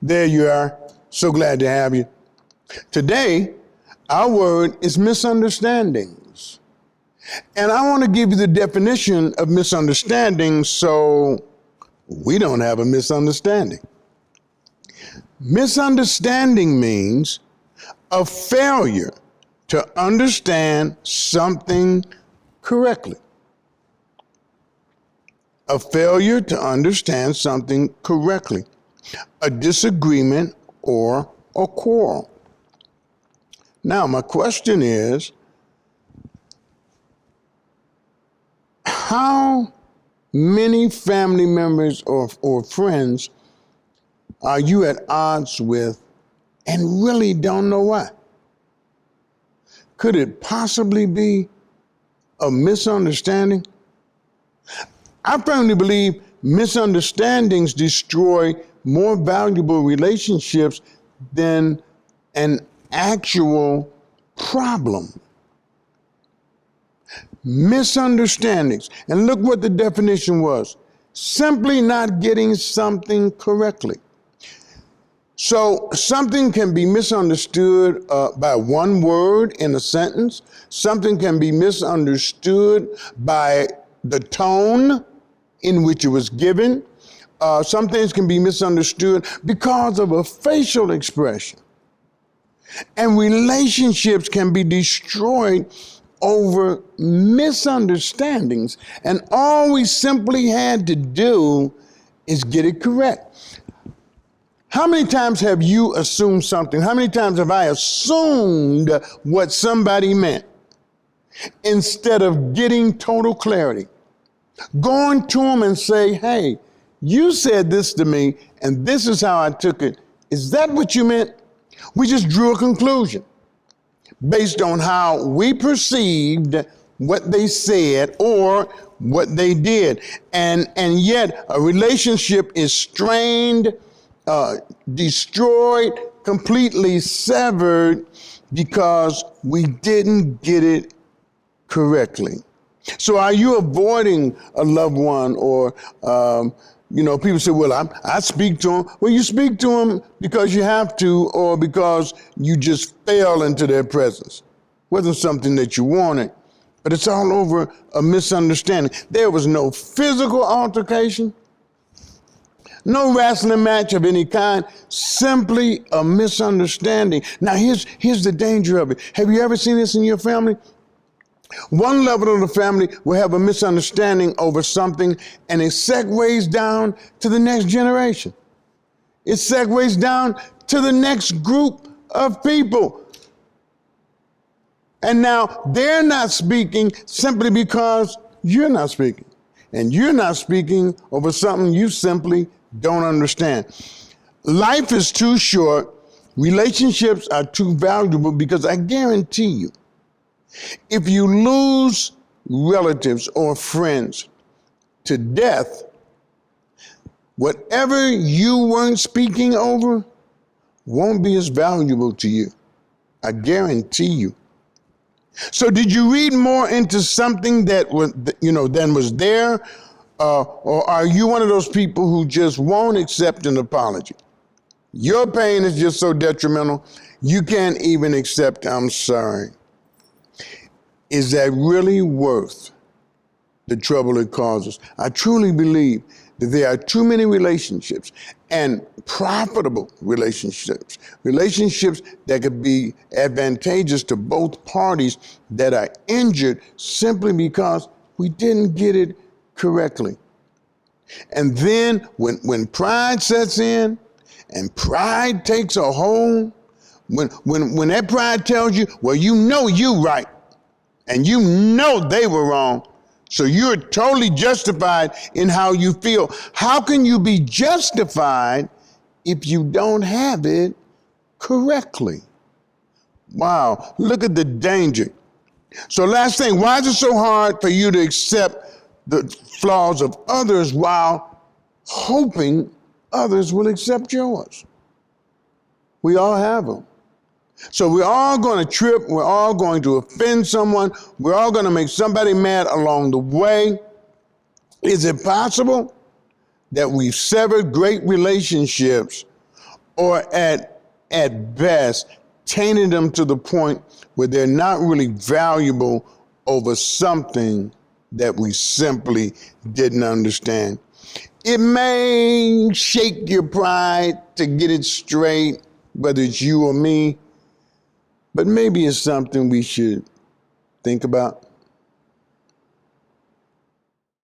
There you are. So glad to have you. Today, our word is misunderstandings. And I want to give you the definition of misunderstanding so we don't have a misunderstanding. Misunderstanding means a failure to understand something correctly. A failure to understand something correctly. A disagreement or a quarrel. Now, my question is, how many family members or friends are you at odds with and really don't know why? Could it possibly be a misunderstanding? I firmly believe misunderstandings destroy more valuable relationships than an actual problem. Misunderstandings. And look what the definition was. Simply not getting something correctly. So something can be misunderstood by one word in a sentence. Something can be misunderstood by the tone in which it was given. Some things can be misunderstood because of a facial expression. And relationships can be destroyed over misunderstandings. And all we simply had to do is get it correct. How many times have you assumed something? How many times have I assumed what somebody meant instead of getting total clarity? Going to them and say, hey, you said this to me and this is how I took it. Is that what you meant? We just drew a conclusion based on how we perceived what they said or what they did. And yet a relationship is strained, destroyed, completely severed because we didn't get it correctly. So are you avoiding a loved one or, people say, well, I speak to them. Well, you speak to them because you have to or because you just fell into their presence. Wasn't something that you wanted, but it's all over a misunderstanding. There was no physical altercation, no wrestling match of any kind, simply a misunderstanding. Now, here's the danger of it. Have you ever seen this in your family? One level of the family will have a misunderstanding over something and it segues down to the next generation. It segues down to the next group of people. And now they're not speaking simply because you're not speaking. And you're not speaking over something you simply don't understand. Life is too short. Relationships are too valuable because I guarantee you, if you lose relatives or friends to death, whatever you weren't speaking over won't be as valuable to you. I guarantee you. So did you read more into something that was, than was there? Or are you one of those people who just won't accept an apology? Your pain is just so detrimental, you can't even accept, I'm sorry. Is that really worth the trouble it causes? I truly believe that there are too many relationships and profitable relationships that could be advantageous to both parties that are injured simply because we didn't get it correctly. And then when pride sets in and pride takes a hold, when that pride tells you, well, you know you're right, and you know they were wrong, so you're totally justified in how you feel. How can you be justified if you don't have it correctly? Wow, look at the danger. So last thing, why is it so hard for you to accept the flaws of others while hoping others will accept yours? We all have them. So we're all going to trip. We're all going to offend someone. We're all going to make somebody mad along the way. Is it possible that we've severed great relationships or at best, tainted them to the point where they're not really valuable over something that we simply didn't understand. It may shake your pride to get it straight, whether it's you or me, but maybe it's something we should think about.